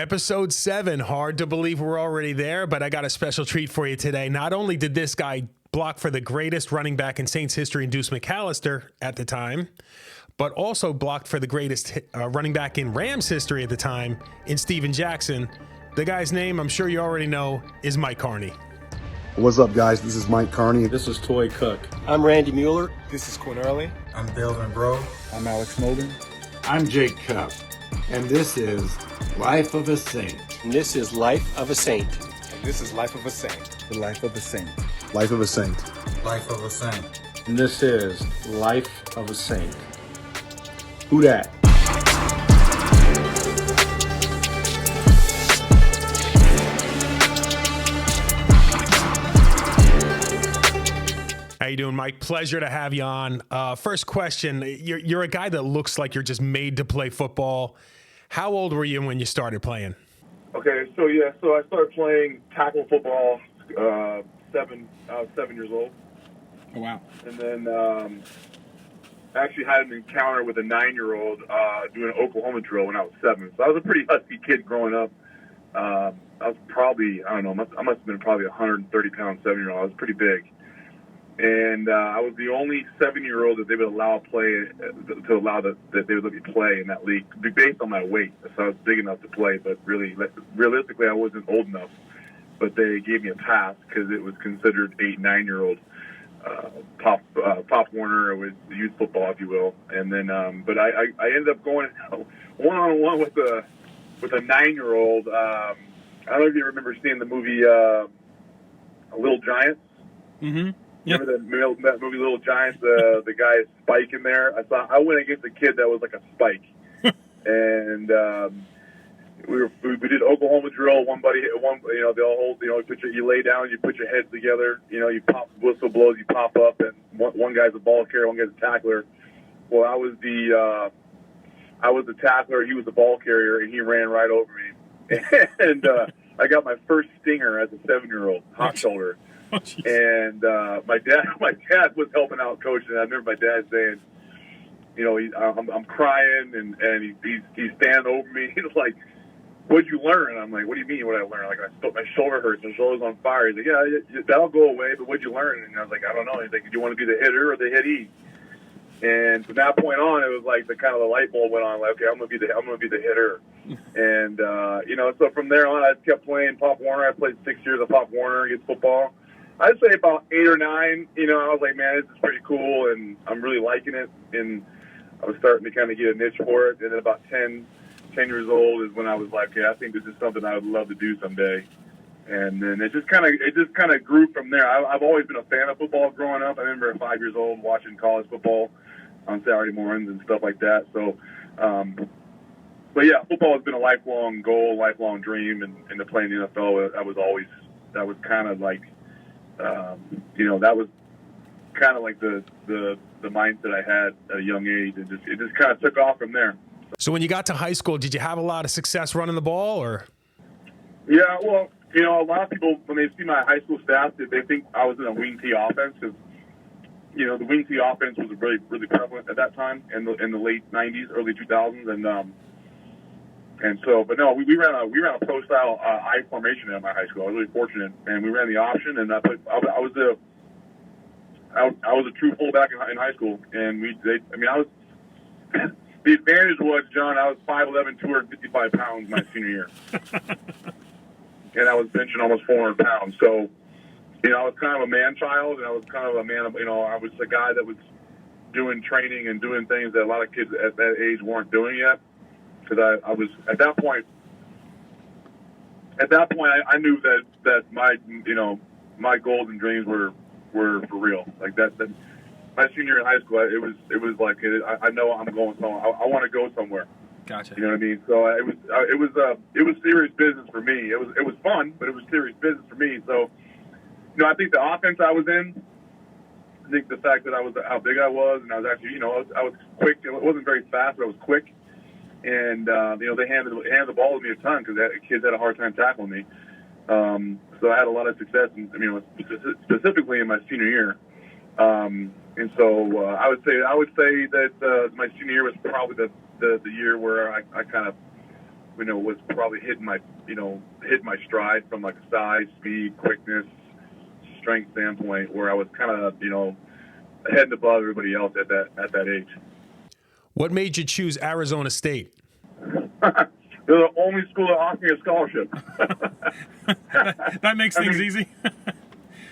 Episode 7. Hard to believe we're already there, but I got a special treat for you today. Not only did this guy block for the greatest running back in Saints history in Deuce McAllister at the time, but also blocked for the greatest running back in Rams history at the time in Steven Jackson. The guy's name, I'm sure you already know, is Mike Karney. What's up, guys? This is Mike Karney. This is Toy Cook. I'm Randy Mueller. This is Quinn Early. I'm Delvin Bro. I'm Alex Molden. I'm Jake Cup. And this is Life of a Saint. And this is Life of a Saint. And this is Life of a Saint. The Life of a Saint. Life of a Saint. Life of a Saint. And this is Life of a Saint. Whodat? How you doing, Mike? Pleasure to have you on. First question, you're a guy that looks like you're just made to play football. How old were you when you started playing? Okay, so I started playing tackle football. I was 7 years old. Oh, wow. And then actually had an encounter with a 9-year-old doing an Oklahoma drill when I was 7. So I was a pretty husky kid growing up. I was probably, I must have been probably 130-pound 7-year-old. I was pretty big. And I was the only 7-year-old that they would allow that they would let me play in that league based on my weight. So I was big enough to play, but really, realistically, I wasn't old enough. But they gave me a pass because it was considered 8-9-year-old Pop Warner. It was youth football, if you will. And then, but I ended up going one-on-one with a 9-year-old. I don't know if you remember seeing the movie Little Giants. Mm-hmm. Remember that movie Little Giants? The guy Spike in there. I went against a kid that was like a Spike, and we did Oklahoma drill. One buddy, they all hold. You lay down, you put your heads together. You pop whistle blows, you pop up, and one guy's a ball carrier, one guy's a tackler. Well, I was the tackler, he was the ball carrier, and he ran right over me, and I got my first stinger as a 7-year-old, hot shoulder. Oh, and my dad was helping out coaching. I remember my dad saying, I'm crying, and he's standing over me. He's like, "What'd you learn?" And I'm like, "What do you mean? What I learned?" Like, my shoulder hurts. My shoulder's on fire. He's like, "Yeah, that'll go away. But what'd you learn?" And I was like, "I don't know." He's like, "Do you want to be the hitter or the hittee?" And from that point on, it was like the light bulb went on. Like, okay, I'm gonna be the hitter. And so from there on, I just kept playing Pop Warner. I played 6 years of Pop Warner against football. I'd say about 8 or 9, I was like, man, this is pretty cool, and I'm really liking it. And I was starting to kind of get a niche for it. And then about 10 years old is when I was like, I think this is something I would love to do someday. And then it just kind of grew from there. I've always been a fan of football growing up. I remember at 5 years old watching college football on Saturday mornings and stuff like that. So, but yeah, football has been a lifelong goal, lifelong dream, and to play in the NFL, that was kind of like, that was kind of like the mindset I had at a young age, and it just kind of took off from there. So when you got to high school, did you have a lot of success running the ball, or? Yeah, well, a lot of people, when they see my high school stats, they think I was in a wing T offense because, the wing T offense was really, really prevalent at that time in the late '90s, early 2000s, and so, but no, we ran a pro style I formation at my high school. I was really fortunate, and we ran the option, and I was a true fullback in high school, and I was. The advantage was, John, I was 5'11", 255 pounds my senior year, and I was benching almost 400 pounds. So, I was kind of a man child, and I was kind of a man of, I was the guy that was doing training and doing things that a lot of kids at that age weren't doing yet. Because I was at that point, I knew that my goals and dreams were for real. Like that my senior year in high school, it was like I know I'm going somewhere. I want to go somewhere. Gotcha. You know what I mean? So it was serious business for me. It was fun, but it was serious business for me. So I think the offense I was in. I think the fact that how big I was, and I was actually I was quick. It wasn't very fast, but I was quick. And, they handed the ball to me a ton because kids had a hard time tackling me. So I had a lot of success, specifically in my senior year. And so I would say that my senior year was probably the year where I kind of was probably hitting my stride from like a size, speed, quickness, strength standpoint, where I was kind of, ahead and above everybody else at that age. What made you choose Arizona State? They're the only school that offered me a scholarship. That makes things easy.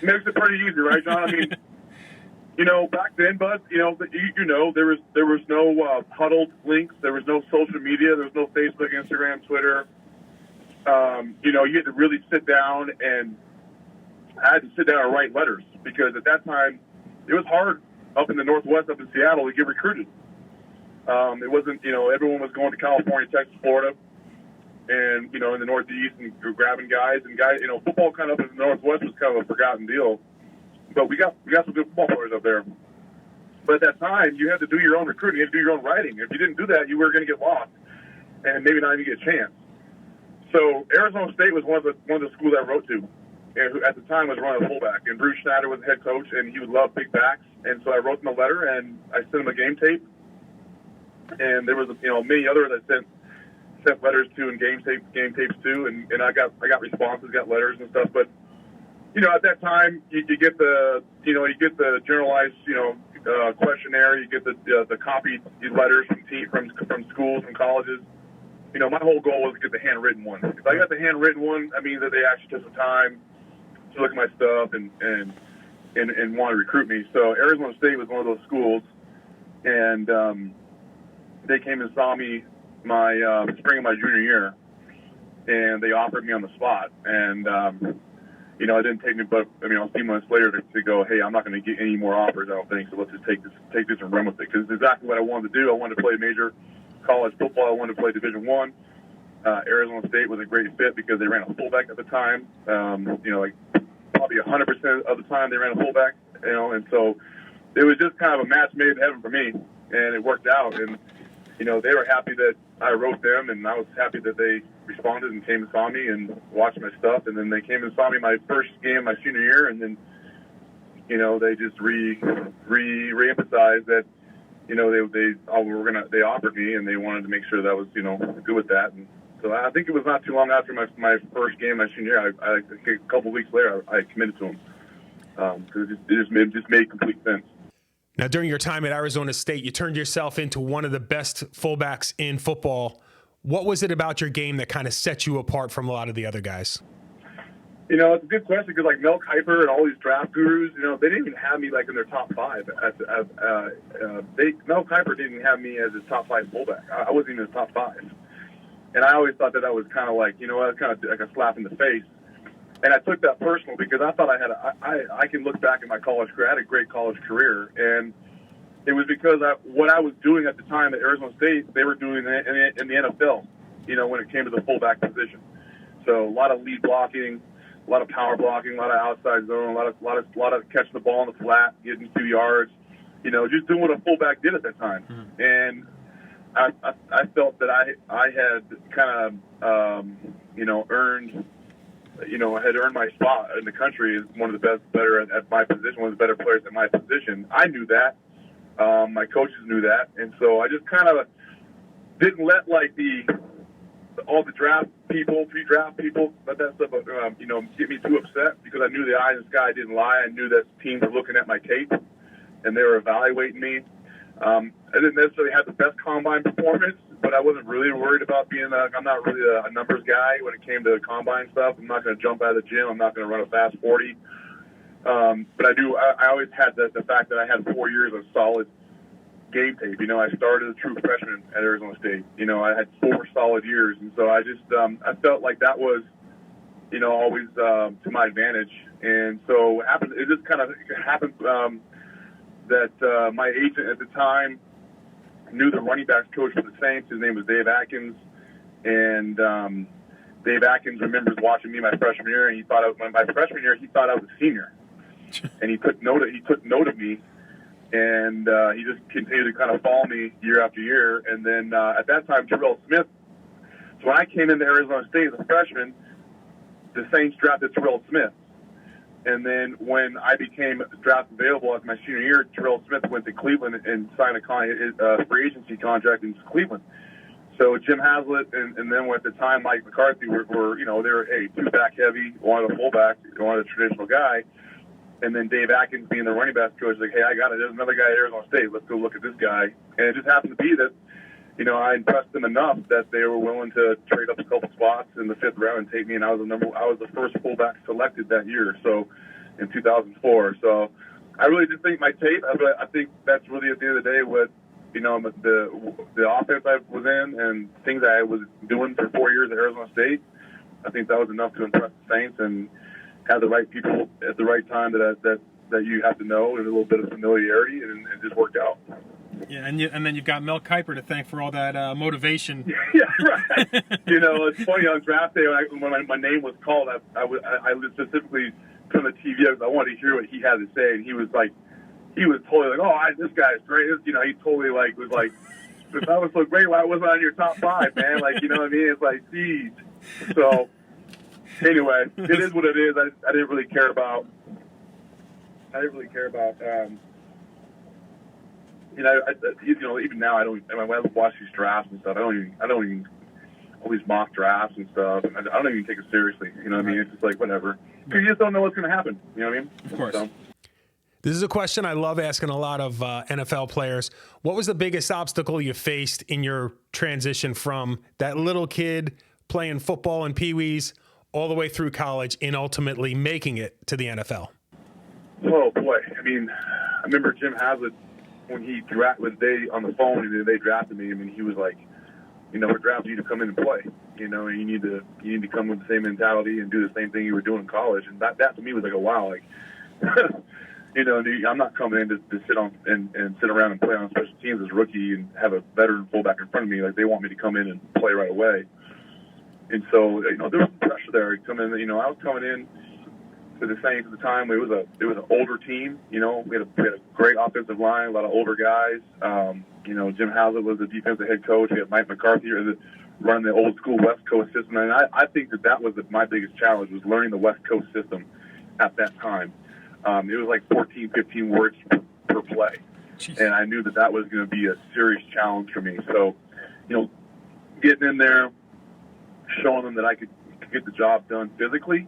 Makes it pretty easy, right, John? I mean, back then, Bud, there was no huddled links. There was no social media. There was no Facebook, Instagram, Twitter. You had to really sit down, and I had to sit down and write letters, because at that time it was hard up in the Northwest, up in Seattle, to get recruited. It wasn't, everyone was going to California, Texas, Florida, and, in the Northeast, and grabbing guys. And football kind of up in the Northwest was kind of a forgotten deal. But we got some good football players up there. But at that time, you had to do your own recruiting. You had to do your own writing. If you didn't do that, you were going to get lost and maybe not even get a chance. So Arizona State was one of the schools I wrote to, and who at the time was running a fullback. And Bruce Schneider was the head coach, and he would love big backs. And so I wrote him a letter, and I sent him a game tape. And there was many others I sent letters to, and game tapes too. And I got responses, got letters and stuff. But at that time, you get the generalized questionnaire, you get the copied letters from schools, from colleges. My whole goal was to get the handwritten one. If I got the handwritten one, I mean that they actually took some time to look at my stuff and want to recruit me. So Arizona State was one of those schools, and they came and saw me my spring of my junior year, and they offered me on the spot. And it didn't take me, but a few months later to go, hey, I'm not going to get any more offers, I don't think. So let's just take this and run with it, because it's exactly what I wanted to do. I wanted to play major college football. I wanted to play Division I. Arizona State was a great fit because they ran a fullback at the time. Probably 100% of the time they ran a fullback. And so it was just kind of a match made in heaven for me, and it worked out. And they were happy that I wrote them, and I was happy that they responded and came and saw me and watched my stuff. And then they came and saw me my first game my senior year, and then they just re-emphasized that they offered me, and they wanted to make sure that I was good with that. And so I think it was not too long after my first game my senior year, I think a couple of weeks later I committed to them, because it just made complete sense. Now, during your time at Arizona State, you turned yourself into one of the best fullbacks in football. What was it about your game that kind of set you apart from a lot of the other guys? It's a good question, because like Mel Kiper and all these draft gurus, they didn't even have me like in their top five. Mel Kiper didn't have me as his top five fullback. I wasn't even his top five. And I always thought that was kind of like, kind of like a slap in the face. And I took that personal, because I thought I can look back at my college career. I had a great college career, and it was because what I was doing at the time at Arizona State, they were doing in the NFL, when it came to the fullback position. So a lot of lead blocking, a lot of power blocking, a lot of outside zone, a lot of catching the ball in the flat, getting 2 yards, just doing what a fullback did at that time. Mm-hmm. And I felt that I had kind of, earned. I had earned my spot in the country as one of the better at my position, one of the better players at my position. I knew that. My coaches knew that. And so I just kind of didn't let all the draft people, pre-draft people, let that stuff, get me too upset, because I knew the eye in the sky didn't lie. I knew that teams were looking at my tape, and they were evaluating me. I didn't necessarily have the best combine performance, but I wasn't really worried about I'm not really a numbers guy when it came to combine stuff. I'm not going to jump out of the gym. I'm not going to run a fast 40. But I always had the fact that I had 4 years of solid game tape. I started as a true freshman at Arizona State. I had 4 solid years. And so I just, I felt like that was, always to my advantage. And so it just kind of happened that my agent at the time knew the running backs coach for the Saints. His name was Dave Atkins, and Dave Atkins remembers watching me my freshman year, and he thought my freshman year he thought I was a senior, and he took note of me, and he just continued to kind of follow me year after year. And then at that time, Terrell Smith. So when I came into Arizona State as a freshman, the Saints drafted Terrell Smith. And then when I became draft available as my senior year, Terrell Smith went to Cleveland and signed a free agency contract in Cleveland. So Jim Haslett and then at the time Mike McCarthy were they were two back heavy, wanted a fullback, wanted a traditional guy. And then Dave Atkins being the running back coach, like, hey, I got it. There's another guy at Arizona State. Let's go look at this guy. And it just happened to be that, I impressed them enough that they were willing to trade up a couple spots in the 5th round and take me. And I was the first fullback selected that year. So in 2004. So I really did think my tape. I think that's really at the end of the day what the offense I was in and things I was doing for 4 years at Arizona State. I think that was enough to impress the Saints and have the right people at the right time that you have to know, and a little bit of familiarity, and it just worked out. Yeah, and then you've got Mel Kiper to thank for all that motivation. Yeah, right. It's funny on draft day when my name was called, I specifically turned the TV up because I wanted to hear what he had to say, and he was totally like, oh, this guy's great. He totally was like, if I was so great, why wasn't I on your top 5, man? Like, you know what I mean? It's like, geez. So. Anyway, it is what it is. I didn't really care about. Even now I don't. When I watch these drafts and stuff, I don't even all these mock drafts and stuff. I don't even take it seriously. You know what I mean? It's just like whatever. Because you just don't know what's going to happen. You know what I mean? Of course. So. This is a question I love asking a lot of NFL players. What was the biggest obstacle you faced in your transition from that little kid playing football in Pee-wees all the way through college and ultimately making it to the NFL? Oh, boy. I mean, I remember Jim Haslett when he on the phone and they drafted me. I mean, he was like, we're drafting you to come in and play. You need to come with the same mentality and do the same thing you were doing in college. And that to me was like, oh, wow. Like, I'm not coming in to sit on and sit around and play on special teams as a rookie and have a veteran fullback in front of me. Like, they want me to come in and play right away. And so, there was some pressure there. I was coming in to the Saints at the time. It was an older team. We had a great offensive line, a lot of older guys. Jim Haslett was the defensive head coach. We had Mike McCarthy running the old school West Coast system. And I think that was my biggest challenge, was learning the West Coast system at that time. It was like 14, 15 words per play. Jeez. And I knew that was going to be a serious challenge for me. So, getting in there, showing them that I could get the job done physically,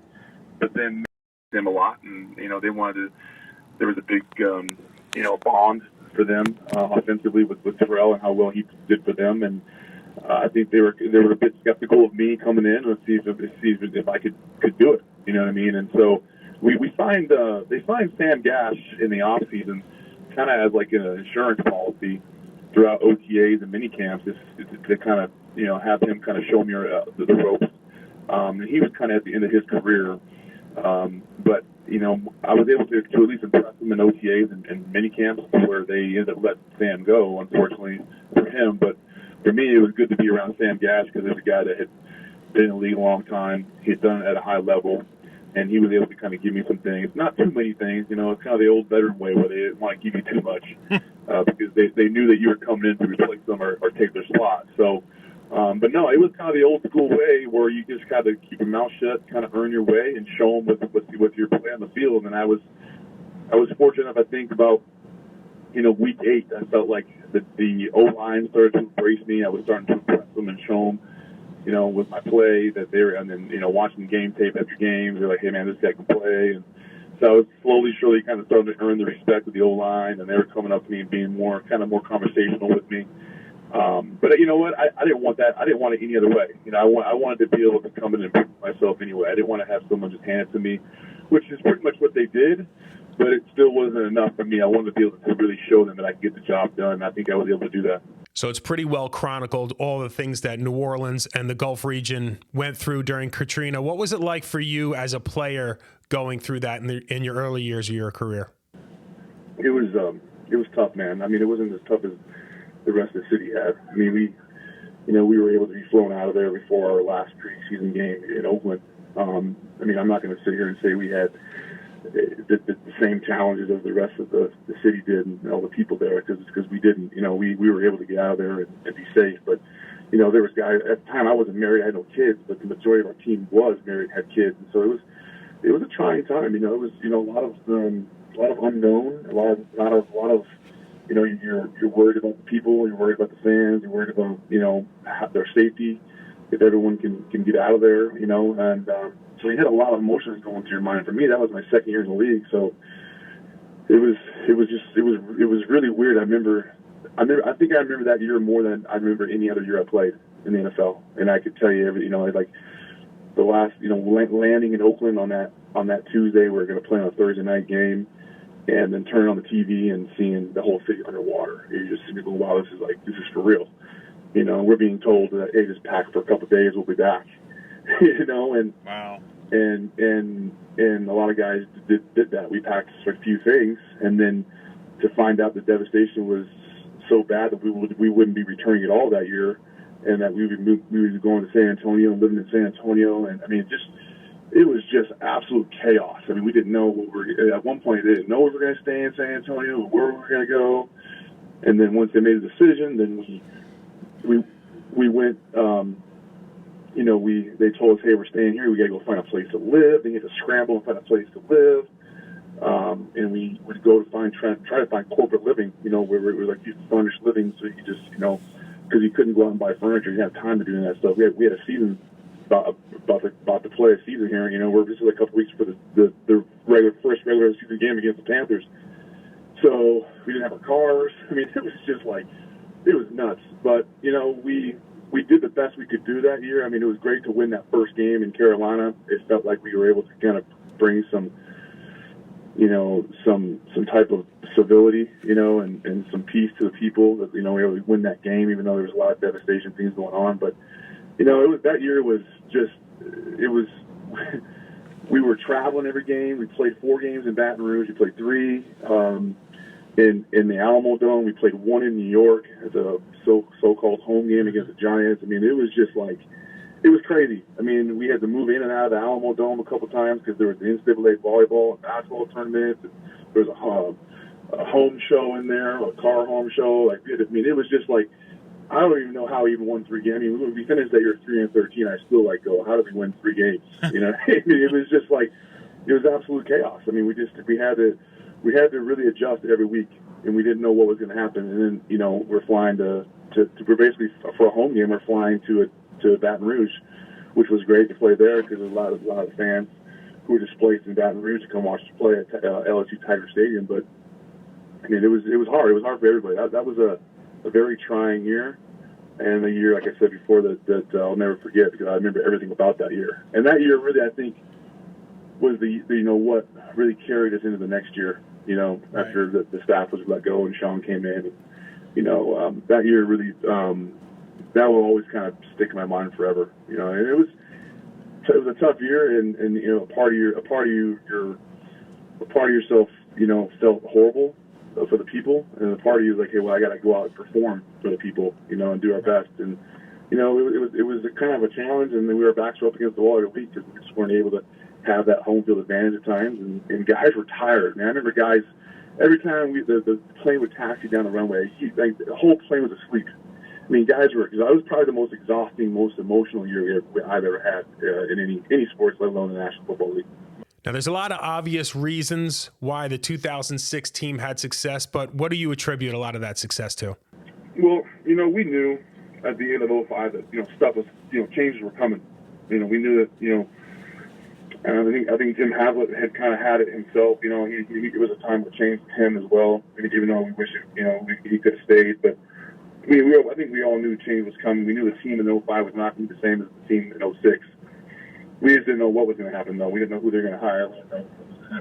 but then them a lot, and they wanted there was a big bond for them offensively with Terrell and how well he did for them, and I think they were a bit skeptical of me coming in and see if I could do it. You know what I mean? And so they signed Sam Gash in the off season, kind of as like an insurance policy throughout OTAs and mini camps to kind of have him kind of show me the ropes. And he was kind of at the end of his career, but I was able to at least impress him in OTAs and mini camps where they ended up letting Sam go, unfortunately for him. But for me, it was good to be around Sam Gash because there's a guy that had been in the league a long time. He had done it at a high level, and he was able to kind of give me some things. Not too many things, it's kind of the old veteran way where they didn't want to give you too much because they knew that you were coming in to replace them or take their spot. So, but no, it was kind of the old school way where you just kind of keep your mouth shut, kind of earn your way, and show them what your play on the field. And I was fortunate enough, I think, about week 8, I felt like the O-line started to embrace me. I was starting to impress them and show them, with my play that they were, and then, watching game tape after games, they're like, hey man, this guy can play. And so I was slowly, surely kind of starting to earn the respect of the O-line, and they were coming up to me and being more conversational with me. But you know what? I didn't want that. I didn't want it any other way. I wanted to be able to come in and prove myself anyway. I didn't want to have someone just hand it to me, which is pretty much what they did, but it still wasn't enough for me. I wanted to be able to really show them that I could get the job done, and I think I was able to do that. So it's pretty well chronicled, all the things that New Orleans and the Gulf region went through during Katrina. What was it like for you as a player going through that in your early years of your career? It was tough, man. I mean, it wasn't as tough as the rest of the city had. I mean, we were able to be flown out of there before our last preseason game in Oakland. I mean, I'm not going to sit here and say we had the same challenges as the rest of the city did and all the people there, because we didn't. We were able to get out of there and be safe. But, there was guys, at the time I wasn't married, I had no kids, but the majority of our team was married and had kids. And so it was a trying time. It was, a lot of unknown, a lot of you're worried about the people, you're worried about the fans, you're worried about, their safety, if everyone can get out of there, and so you had a lot of emotions going through your mind. For me, that was my second year in the league, so it was really weird. I think I remember that year more than I remember any other year I played in the NFL, and I could tell you like the last, landing in Oakland on that Tuesday, we're going to play on a Thursday night game, and then turning on the TV and seeing the whole city underwater. You just see me go, wow, this is for real. We're being told that, hey, just pack for a couple of days, we'll be back. And wow. And a lot of guys did that. We packed a few things, and then to find out the devastation was so bad that we wouldn't be returning at all that year, and that we would be going to San Antonio and living in San Antonio. And I mean, it was just absolute chaos. I mean, we didn't know at one point they didn't know we were going to stay in San Antonio, where we were going to go. And then once they made a decision, then we went. They told us, hey, we're staying here. We got to go find a place to live. Then you had to scramble and find a place to live. And we would go to try to find corporate living, where it was like you furnished living, so you could just, because you couldn't go out and buy furniture. You didn't have time to do that stuff. We had a season about to play a season here. We're just a couple weeks for the first regular season game against the Panthers. So we didn't have our cars. I mean, it was just like, it was nuts. But, we did the best we could do that year. I mean, it was great to win that first game in Carolina. It felt like we were able to kind of bring some type of civility, and some peace to the people. That we were able to win that game, even though there was a lot of devastation things going on. But that year was just, we were traveling every game. We played 4 games in Baton Rouge. We played 3 in the Alamo Dome. We played 1 in New York as a so-called home game against the Giants. I mean, it was just like, it was crazy. I mean, we had to move in and out of the Alamo Dome a couple times because there was the NCAA volleyball and basketball tournaments. And there was a home show in there, a car home show. It was just like, I don't even know how we even won 3 games. I mean, when we finished that year 3-13, I still go, how did we win 3 games? It was just like, it was absolute chaos. I mean, we had to really adjust every week, and we didn't know what was going to happen. And then, we're flying we're basically, for a home game, we're flying to Baton Rouge, which was great to play there because there's a lot of fans who were displaced in Baton Rouge to come watch us play at LSU Tiger Stadium. But I mean, it was hard. It was hard for everybody. That was a very trying year, and a year, like I said before, that I'll never forget because I remember everything about that year. And that year, really, I think, was what really carried us into the next year. Right. After the staff was let go and Sean came in, that year really, that will always kind of stick in my mind forever. And it was a tough year, and a part of yourself, felt horrible for the people, and a part of you was like, hey, well, I got to go out and perform for the people, and do our best. And it was a kind of a challenge, and then we were backs up against the wall every week because we just weren't able to have that home field advantage at times, and guys were tired. Man, I remember guys, every time the plane would taxi down the runway, the whole plane was asleep. I mean, guys were, because that was probably the most exhausting, most emotional year I've ever had in any sports, let alone the National Football League. Now, there's a lot of obvious reasons why the 2006 team had success, but what do you attribute a lot of that success to? Well, we knew at the end of 2005 that, stuff was, changes were coming. We knew that, and I think Jim Havlet had kind of had it himself. It was a time of change for him as well. Even though we wish he could have stayed, but I think we all knew change was coming. We knew the team in 2005 was not going to be the same as the team in 2006. We just didn't know what was going to happen, though. We didn't know who they were going to hire. We didn't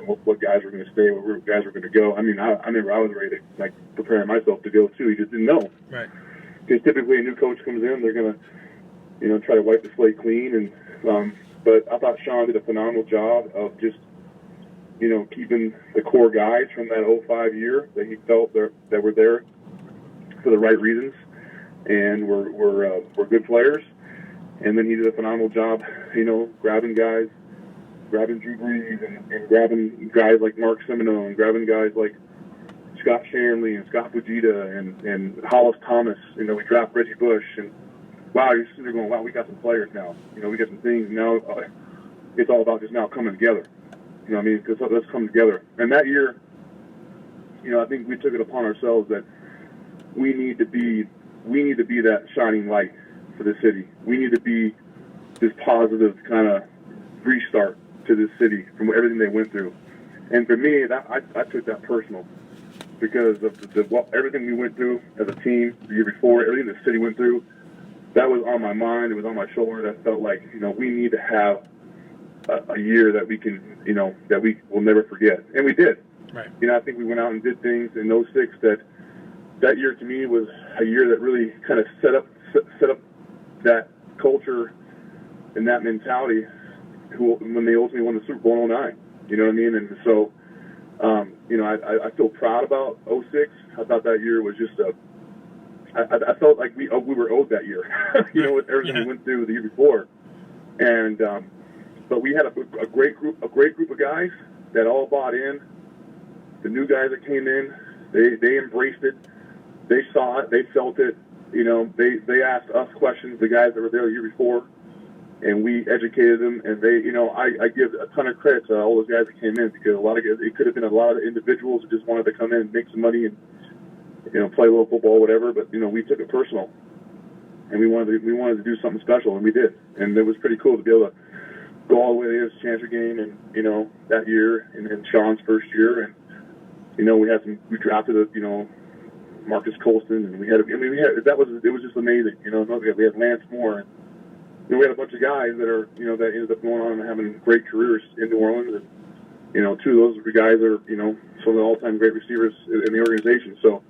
know what guys were going to stay, what guys were going to go. I mean, I remember I was ready to preparing myself to go too. You just didn't know, right? Because typically a new coach comes in, they're going to try to wipe the slate clean and. But I thought Sean did a phenomenal job of just, keeping the core guys from that 2005 year that he felt that were there for the right reasons and were good players. And then he did a phenomenal job, grabbing Drew Brees and grabbing guys like Mark Semino and grabbing guys like Scott Shanley and Scott Fujita and Hollis Thomas. We dropped Reggie Bush and. Wow, you're sitting there going, wow, we got some players now. We got some things now. It's all about just now coming together. Because let's come together. And that year, I think we took it upon ourselves that we need to be that shining light for the city. We need to be this positive kind of restart to this city from everything they went through. And for me, I took that personal because of everything we went through as a team the year before, everything the city went through. That was on my mind. It was on my shoulder. That felt like, we need to have a year that we can, that we will never forget. And we did. Right. I think we went out and did things in '06 that year to me was a year that really kind of set up that culture and that mentality when they ultimately won the Super Bowl in '09. You know what I mean? And so, I feel proud about '06. I thought that year was just I felt like we were owed that year, with everything we went through the year before. And but we had a great group of guys that all bought in. The new guys that came in, they embraced it. They saw it. They felt it. They asked us questions, the guys that were there the year before, and we educated them. And they, I give a ton of credit to all those guys that came in because it could have been a lot of individuals who just wanted to come in and make some money and play a little football, whatever. But we took it personal, and we wanted to do something special, and we did. And it was pretty cool to be able to go all the way to the championship game, and that year, and Sean's first year, and we drafted Marcus Colston, and it was just amazing. We had Lance Moore, and we had a bunch of guys that are that ended up going on and having great careers in New Orleans, and two of those guys are some of the all-time great receivers in the organization. So.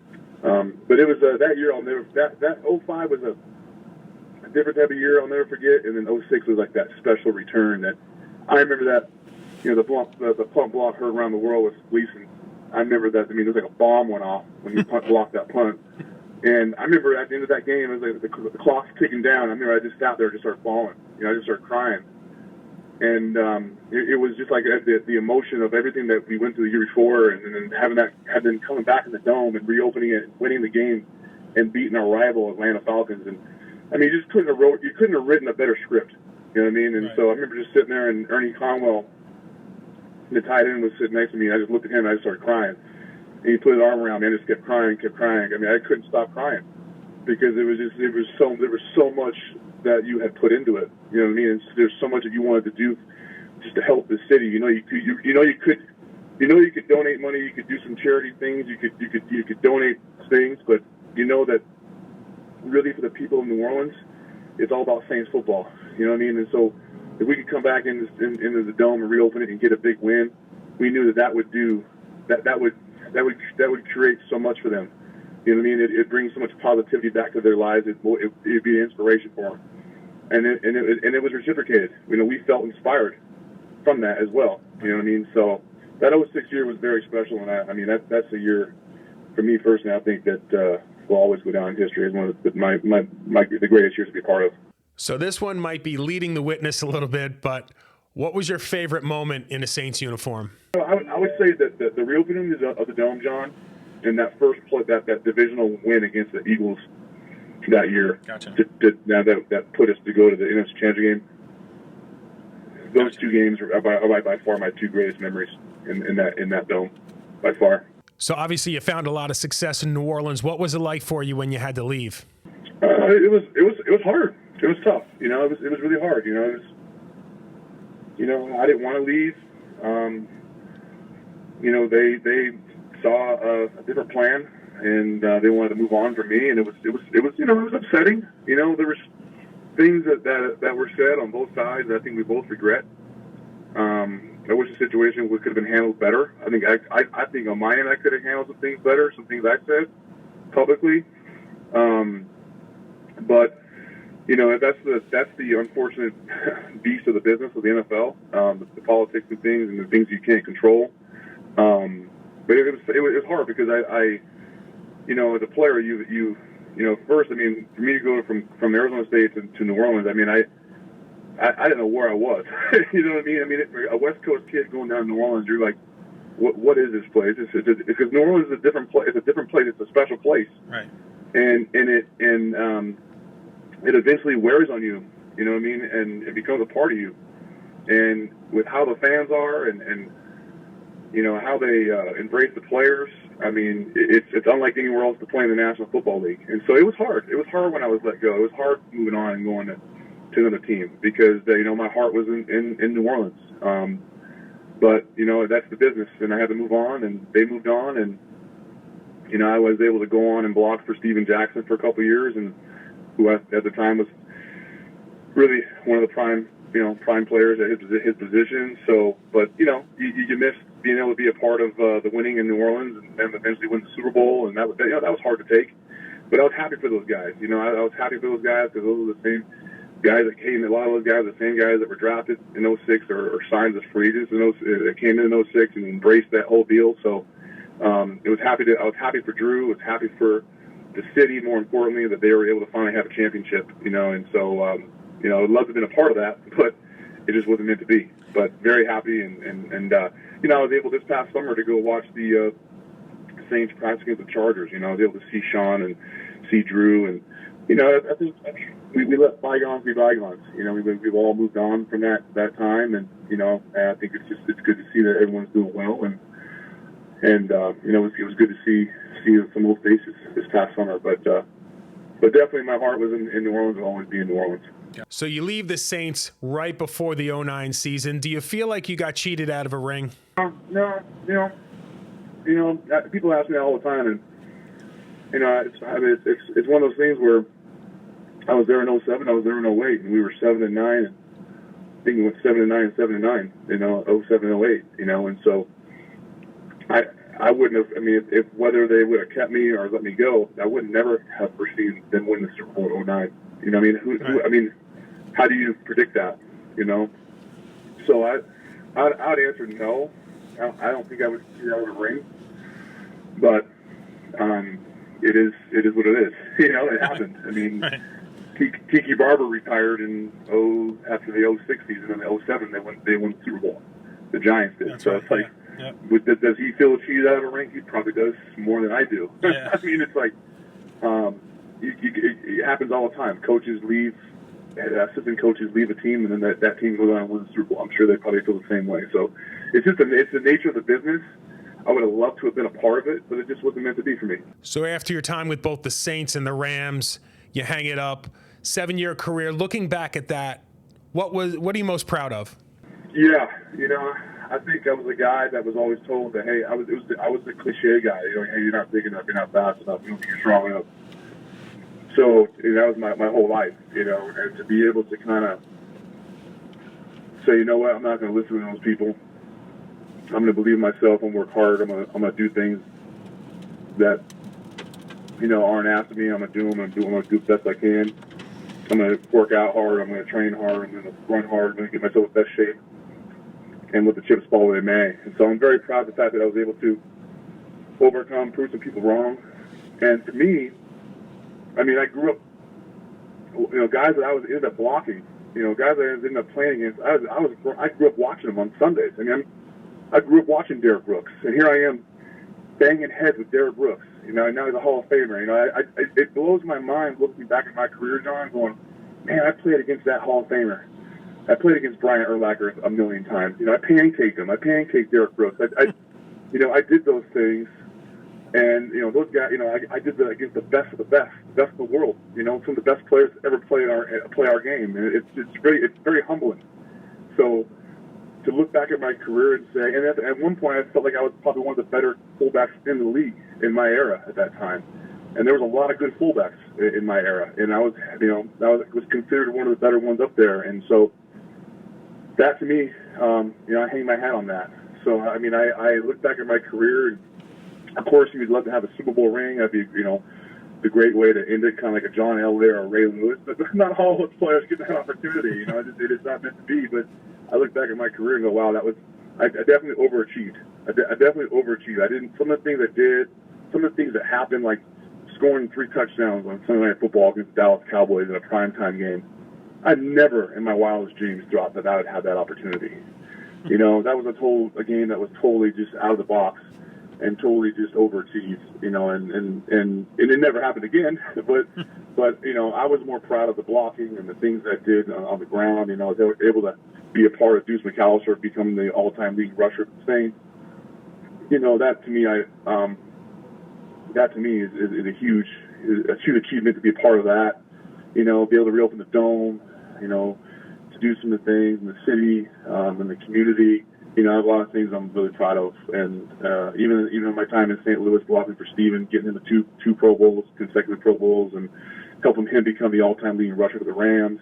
But it was that year that 05 was a different type of year I'll never forget, and then 06 was like that special return that I remember that the punt block heard around the world with Gleason. I remember that. It was like a bomb went off when he blocked that punt, and I remember at the end of that game it was like the clock's ticking down. I remember I just sat there and just started bawling. I just started crying, and it was just like the emotion of everything that we went through the year before, and then having coming back in the dome and reopening it, and winning the game, and beating our rival Atlanta Falcons, and you just couldn't have written a better script. You know what I mean? And right. So I remember just sitting there, and Ernie Conwell, the tight end, was sitting next to me, and I just looked at him and I just started crying. And he put his arm around me, and I just kept crying. I couldn't stop crying because there was so much that you had put into it. You know what I mean? And there's so much that you wanted to do just to help the city. You could donate money, you could do some charity things, you could donate things, but that really for the people of New Orleans, it's all about Saints football. You know what I mean? And so if we could come back into the dome and reopen it and get a big win, we knew that would create so much for them. You know what I mean? It brings so much positivity back to their lives. It'd be an inspiration for them, and it was reciprocated. We felt inspired from that as well. You know what I mean? So that 06 year was very special, and that's a year for me personally. I think that will always go down in history as one of the greatest years to be a part of. So this one might be leading the witness a little bit, but what was your favorite moment in a Saints uniform? I would say that the reopening of the Dome, John, and that first play, that divisional win against the Eagles that year, Gotcha. that put us to go to the NFC Championship game. Those two games are by far my two greatest memories in that Dome, by far. So obviously you found a lot of success in New Orleans. What was it like for you when you had to leave? It was hard. It was tough. It was really hard. I didn't want to leave. They saw a different plan, and they wanted to move on from me, and it was upsetting. There was things that were said on both sides that I think we both regret. I wish the situation could have been handled better. I think on my end I could have handled some things better, some things I said publicly. But that's the unfortunate beast of the business of the NFL, the politics and things and the things you can't control. But it was hard because I as a player, first, for me to go from Arizona State to New Orleans, I didn't know where I was. You know what I mean? A West Coast kid going down to New Orleans, you're like, what is this place? Because New Orleans is a different place. It's a different place. It's a special place. Right. And it eventually wears on you. You know what I mean? And it becomes a part of you. And with how the fans are, and how they embrace the players. I mean, it's unlike anywhere else to play in the National Football League. And so it was hard. It was hard when I was let go. It was hard moving on and going to another team because, my heart was in New Orleans. But, that's the business. And I had to move on, and they moved on. And, I was able to go on and block for Steven Jackson for a couple of years, and who at the time was really one of the prime players at his position. So, but, you miss being able to be a part of the winning in New Orleans and then eventually win the Super Bowl. And that was hard to take. But I was happy for those guys. I was happy for those guys because those were the same guys that came. A lot of those guys are the same guys that were drafted in '06 or signed as free agents that came in '06 and embraced that whole deal. So I was happy for Drew. I was happy for the city, more importantly, that they were able to finally have a championship. And so I would love to have been a part of that, but it just wasn't meant to be. But very happy, and I was able this past summer to go watch the Saints practice against the Chargers. I was able to see Sean and see Drew, and I think we let bygones be bygones. We've all moved on from that time, and I think it's good to see that everyone's doing well, and it was good to see some old faces this past summer. But definitely my heart was in New Orleans. Will always be in New Orleans. So you leave the Saints right before the '09 season. Do you feel like you got cheated out of a ring? No, people ask me that all the time, and it's one of those things where I was there in '07, I was there in '08, and we were 7-9, and I think we went 7-9 and 7-9, 07 and '08, and so I wouldn't have. I mean, if whether they would have kept me or let me go, I would never have foreseen them win the Super Bowl in '09. How do you predict that? So I'd answer no. I don't think I would see that with a ring, but it is what it is. It happened. I mean, right. Tiki Barber retired after the '06 season, and the '07 they won the Super Bowl. The Giants did. That's so right. It's like, yeah. Does he feel cheated out of a ring? He probably does more than I do. Yeah. I mean, it's like it happens all the time. Coaches leave. Assistant coaches leave a team, and then that team goes on and wins the Super Bowl. I'm sure they probably feel the same way. So it's the nature of the business. I would have loved to have been a part of it, but it just wasn't meant to be for me. So after your time with both the Saints and the Rams, you hang it up. 7-year career. Looking back at that, what are you most proud of? Yeah, I think I was a guy that was always told that, hey, I was the cliche guy. Hey, you're not big enough, you're not fast enough, you're strong enough. So that was my whole life, and to be able to kind of say, you know what, I'm not going to listen to those people. I'm going to believe in myself and work hard. I'm going to do things that, aren't asked of me. I'm going to do them. I'm going to do the best I can. I'm going to work out hard. I'm going to train hard. I'm going to run hard. I'm going to get myself in the best shape and let the chips fall where they may. And so I'm very proud of the fact that I was able to overcome, prove some people wrong. And to me, I mean, I grew up, guys that I was ended up blocking, guys that I ended up playing against. I grew up watching them on Sundays. I mean, I grew up watching Derrick Brooks, and here I am banging heads with Derrick Brooks. And now he's a Hall of Famer. It blows my mind looking back at my career, John, going, man, I played against that Hall of Famer. I played against Brian Urlacher a million times. I pancaked him. I pancaked Derrick Brooks. I did those things. And, those guys, I did that against the best of the best of the world, some of the best players to ever play our game. And it's very humbling. So to look back at my career and say, and at one point I felt like I was probably one of the better fullbacks in the league in my era at that time. And there was a lot of good fullbacks in my era. And I was considered one of the better ones up there. And so that to me, I hang my hat on that. So, I mean, I look back at my career, and of course, you'd love to have a Super Bowl ring. That'd be, the great way to end it, kind of like a John Elway or a Ray Lewis. But not all those players get that opportunity. It is not meant to be. But I look back at my career and go, wow, I definitely overachieved. I definitely overachieved. Some of the things I did, some of the things that happened, like scoring 3 touchdowns on Sunday Night Football against the Dallas Cowboys in a primetime game. I never in my wildest dreams thought that I would have that opportunity. That was a game that was totally just out of the box and totally just overachieved, and it never happened again. But I was more proud of the blocking and the things I did on the ground. They were able to be a part of Deuce McAllister becoming the all-time leading rusher of the Saints. that to me, that to me is a huge achievement to be a part of that. Be able to reopen the dome, to do some of the things in the city, in the community. I have a lot of things I'm really proud of. And even my time in St. Louis, blocking for Steven, getting him to two Pro Bowls, consecutive Pro Bowls, and helping him become the all-time leading rusher for the Rams.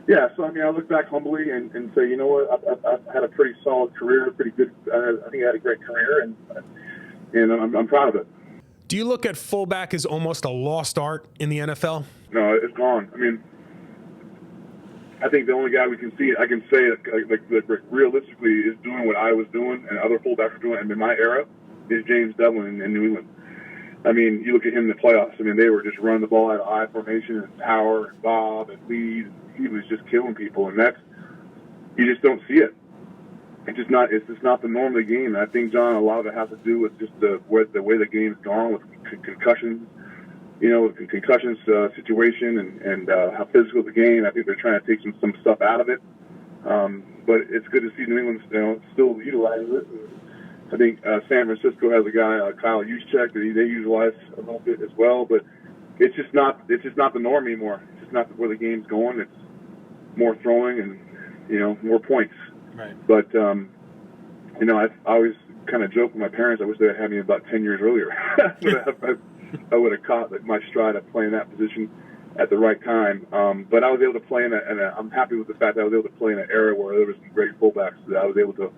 Yeah, so I look back humbly and say, you know what, I've had a pretty solid career, pretty good. I think I had a great career, and I'm proud of it. Do you look at fullback as almost a lost art in the NFL? No, it's gone. I think the only guy I can say it like realistically is doing what I was doing and other fullbacks were doing in my era is James Devlin in New England. You look at him in the playoffs. They were just running the ball out of I formation and power and bob and lead. He was just killing people, and you just don't see it. It's just not the norm of the game. And I think, John, a lot of it has to do with just the way the game's gone with concussions. The concussions situation and how physical the game. I think they're trying to take some stuff out of it. But it's good to see New England still utilizing it. And I think San Francisco has a guy, Kyle Juszczyk, that they utilize a little bit as well. But it's just not the norm anymore. It's just not where the game's going. It's more throwing and more points. Right. But I always kind of joke with my parents. I wish they had had me about 10 years earlier. I would have caught my stride of playing that position at the right time. But I was able to play in I'm happy with the fact that I was able to play in an era where there was some great fullbacks that I was able to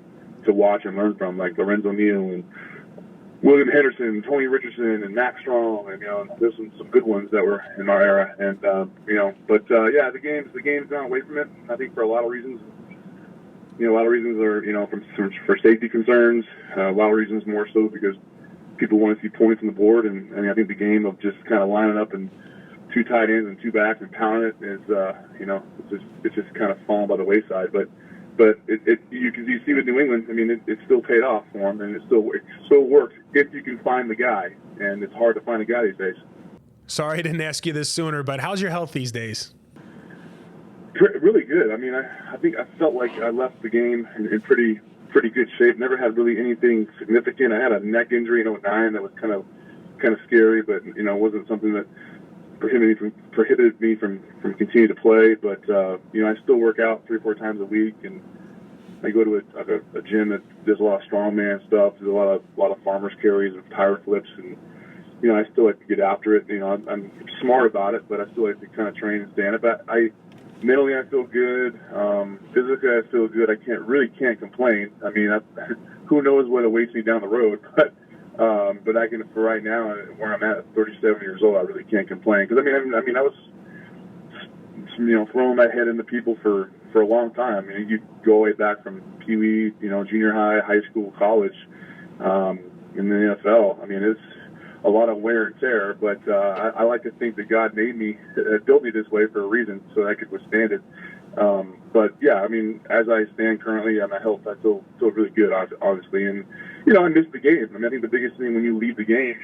watch and learn from, like Lorenzo Neal and William Henderson, Tony Richardson, and Max Strong, and there's some good ones that were in our era. And the game's gone away from it. I think for a lot of reasons. A lot of reasons are for safety concerns. A lot of reasons more so because people want to see points on the board, and I think the game of just kind of lining up and two tight ends and two backs and pounding it is it's just kind of fallen by the wayside. But you see with New England, it still paid off for them, and it still works if you can find the guy, and it's hard to find a guy these days. Sorry I didn't ask you this sooner, but how's your health these days? Really good. I think I felt like I left the game in pretty good shape. Never had really anything significant. I had a neck injury in 2009 that was kind of scary, but wasn't something that prohibited me from continuing to play. But I still work out 3 or 4 times a week, and I go to a gym that does a lot of strongman stuff. There's a lot of farmers carries and tire flips, and I still like to get after it. I'm smart about it, but I still like to kind of train and stand up. Mentally, I feel good. Physically, I feel good. I can't complain. Who knows what awaits me down the road? But I can, for right now, where I'm at 37 years old, I really can't complain. Because I was, throwing my head into people for a long time. You go all the way back from Pee Wee, junior high, high school, college, in the NFL. It's a lot of wear and tear, but I like to think that God made me, built me this way for a reason, so that I could withstand it. But yeah, as I stand currently on my health, I feel really good, obviously. And I miss the game. I think the biggest thing when you leave the game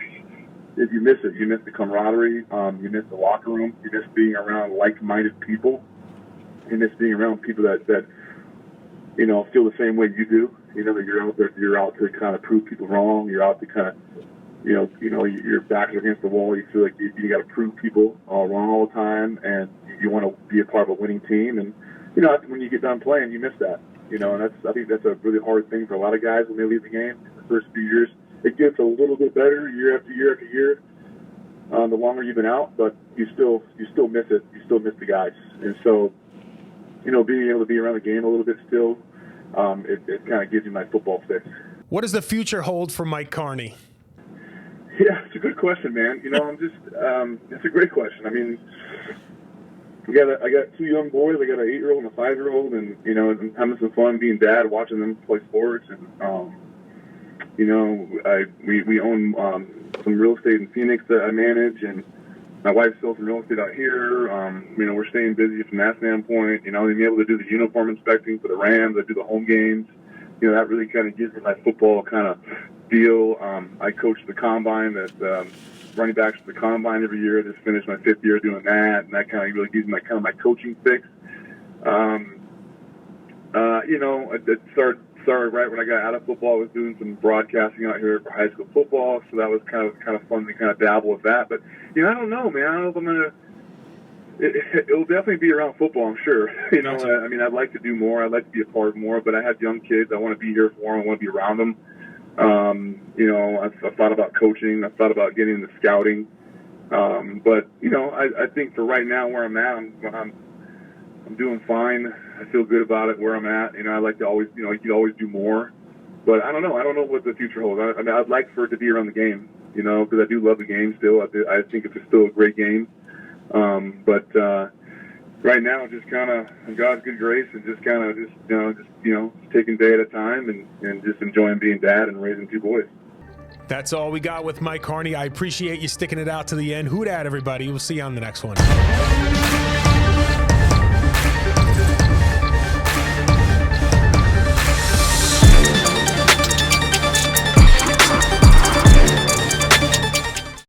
is you miss it. You miss the camaraderie. You miss the locker room. You miss being around like-minded people. You miss being around people that feel the same way you do. That you're out there. You're out to kind of prove people wrong. You're out to kind of your back is against the wall. You feel like you got to prove people wrong all the time, and you want to be a part of a winning team. And when you get done playing, you miss that. And I think that's a really hard thing for a lot of guys when they leave the game. In the first few years, it gets a little bit better year after year after year. The longer you've been out, but you still miss it. You still miss the guys. And so, being able to be around the game a little bit still, it kind of gives you my football fix. What does the future hold for Mike Karney? Yeah, it's a good question, man. It's a great question. I got 2 young boys. I got an 8-year-old and a 5-year-old, and I'm having some fun being dad, watching them play sports. And we own some real estate in Phoenix that I manage, and my wife sells some real estate out here. We're staying busy from that standpoint. Being able to do the uniform inspecting for the Rams, I do the home games. That really kind of gives me my football kind of deal. I coach the combine, that running backs to the combine every year. Just finished my 5th year doing that, and that kind of really gives me my coaching fix. I started started right when I got out of football. I was doing some broadcasting out here for high school football, so that was kind of fun to kind of dabble with that. But I don't know, man. I don't know if I'm gonna. It'll definitely be around football, I'm sure. I mean, I'd like to do more. I'd like to be a part of more. But I have young kids. I want to be here for them. I want to be around them. I've thought about coaching. I've thought about getting into scouting. But I think for right now where I'm at, I'm doing fine. I feel good about it where I'm at. I like to always, you could always do more. But I don't know. I don't know what the future holds. I mean, I'd like for it to be around the game, because I do love the game still. I think it's still a great game. But right now, just kind of in God's good grace and just taking day at a time and just enjoying being dad and raising two boys. That's all we got with Mike Karney. I appreciate you sticking it out to the end. Who dat, everybody? We'll see you on the next one.